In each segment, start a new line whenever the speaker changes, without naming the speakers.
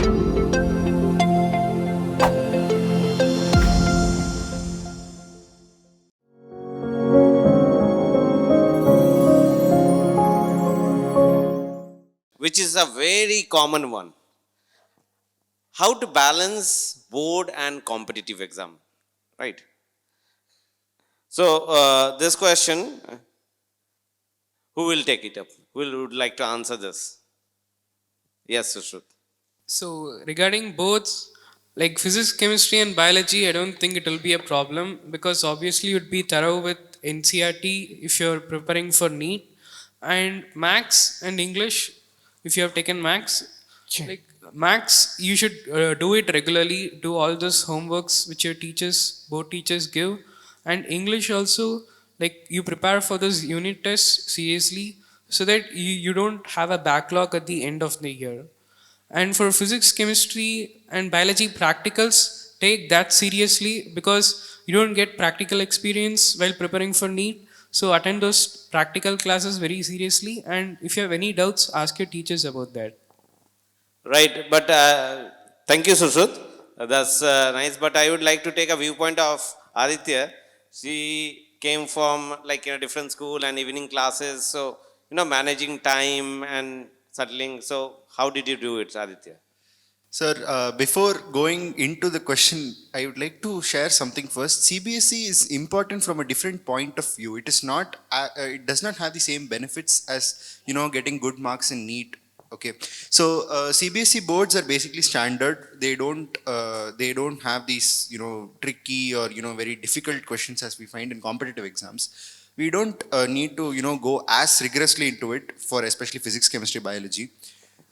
which is a very common one. How to balance board and competitive exam, right? So this question, who will take it up? Who would like to answer this? Yes, Sushruth.
So regarding both, like physics, chemistry, and biology, I don't think it will be a problem because obviously you'd be thorough with NCRT if you're preparing for NEET, and Max and English if you have taken Max.
Sure.
Like Max, you should do it regularly. Do all those homeworks which your teachers, both teachers give, and English also. Like you prepare for this unit test seriously so that you don't have a backlog at the end of the year. And for physics, chemistry, and biology practicals, take that seriously because you don't get practical experience while preparing for NEET. So attend those practical classes very seriously. And if you have any doubts, ask your teachers about that.
Right, but thank you, Sushruth. That's nice. But I would like to take a viewpoint of Aditya. She came from like in a different school and evening classes, so managing time and settling. So how did you do it, Aditya?
Sir, before going into the question, I would like to share something first. CBSE is important from a different point of view. It is not, it does not have the same benefits as getting good marks in NEET. Okay, so CBSE boards are basically standard. They don't have these tricky or very difficult questions as we find in competitive exams. We don't need to go as rigorously into it for especially physics, chemistry, biology.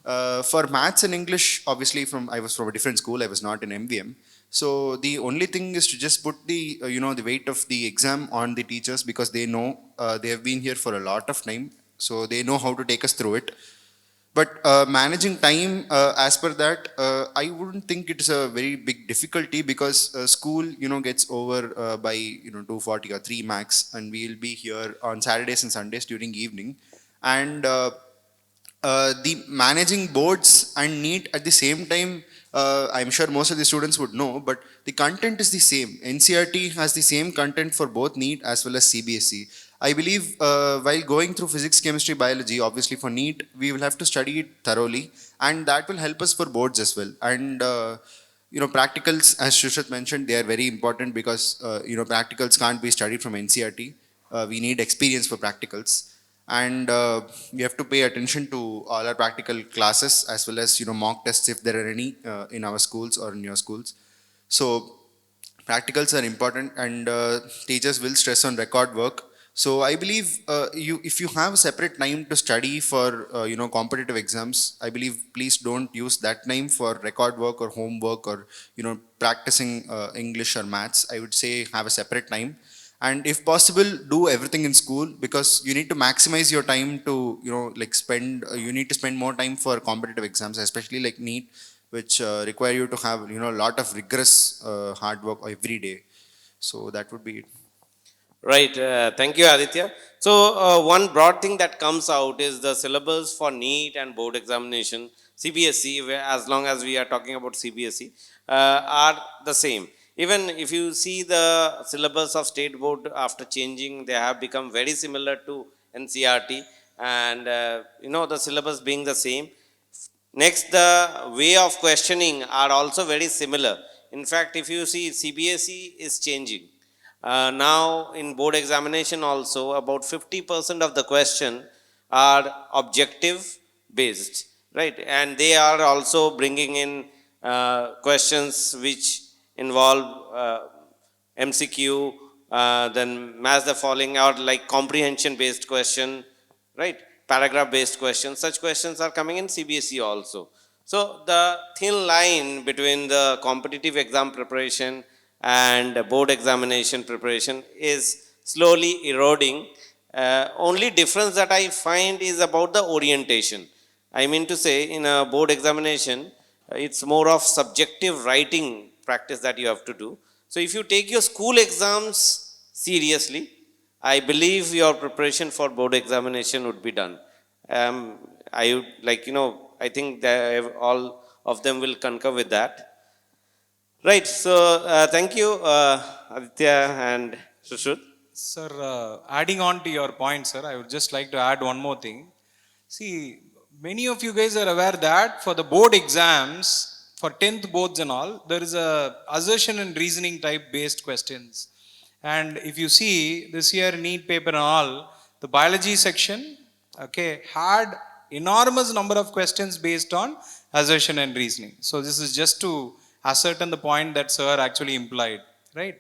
For maths and English, obviously I was from a different school. I was not in MVM. So the only thing is to just put the the weight of the exam on the teachers because they know they have been here for a lot of time, so they know how to take us through it. But managing time as per that, I wouldn't think it is a very big difficulty because school gets over by 2:40 or 3 max, and we'll be here on Saturdays and Sundays during evening, and the managing boards and NEET at the same time, I'm sure most of the students would know, but the content is the same. NCRT has the same content for both NEET as well as CBSE. I believe while going through physics, chemistry, biology, obviously for NEET, we will have to study it thoroughly, and that will help us for boards as well. And practicals, as Shushat mentioned, they are very important because practicals can't be studied from NCRT. We need experience for practicals, and we have to pay attention to all our practical classes as well as mock tests if there are any in our schools or in your schools. So practicals are important, and teachers will stress on record work. So I believe if you have separate time to study for competitive exams, I believe please don't use that time for record work or homework or practicing English or maths. I would say have a separate time, and if possible do everything in school because you need to maximize your time to like spend you need to spend more time for competitive exams, especially like NEET, which require you to have a lot of rigorous hard work every day. So that would be it.
Right. Thank you, Aditya. So one broad thing that comes out is the syllabus for NEET and board examination, CBSE, as long as we are talking about CBSE, are the same. Even if you see the syllabus of state board after changing, they have become very similar to NCRT, and the syllabus being the same. Next, the way of questioning are also very similar. In fact, if you see, CBSE is changing. Now in board examination also about 50% of the question are objective based, right? And they are also bringing in questions which involve MCQ, then match the following out like comprehension based question, right? Paragraph based questions. Such questions are coming in CBSE also. So the thin line between the competitive exam preparation and board examination preparation is slowly eroding. Only difference that I find is about the orientation. I mean to say, in a board examination, it's more of subjective writing practice that you have to do. So if you take your school exams seriously, I believe your preparation for board examination would be done. I would like, I think that all of them will concur with that. Right. So thank you, Aditya and Sushruth.
Sir, adding on to your point, sir, I would just like to add one more thing. See, many of you guys are aware that for the board exams, for 10th boards and all, there is a assertion and reasoning type based questions. And if you see this year NEET paper and all, the biology section, okay, had enormous number of questions based on assertion and reasoning. So this is just to ascertain the point that sir actually implied, right?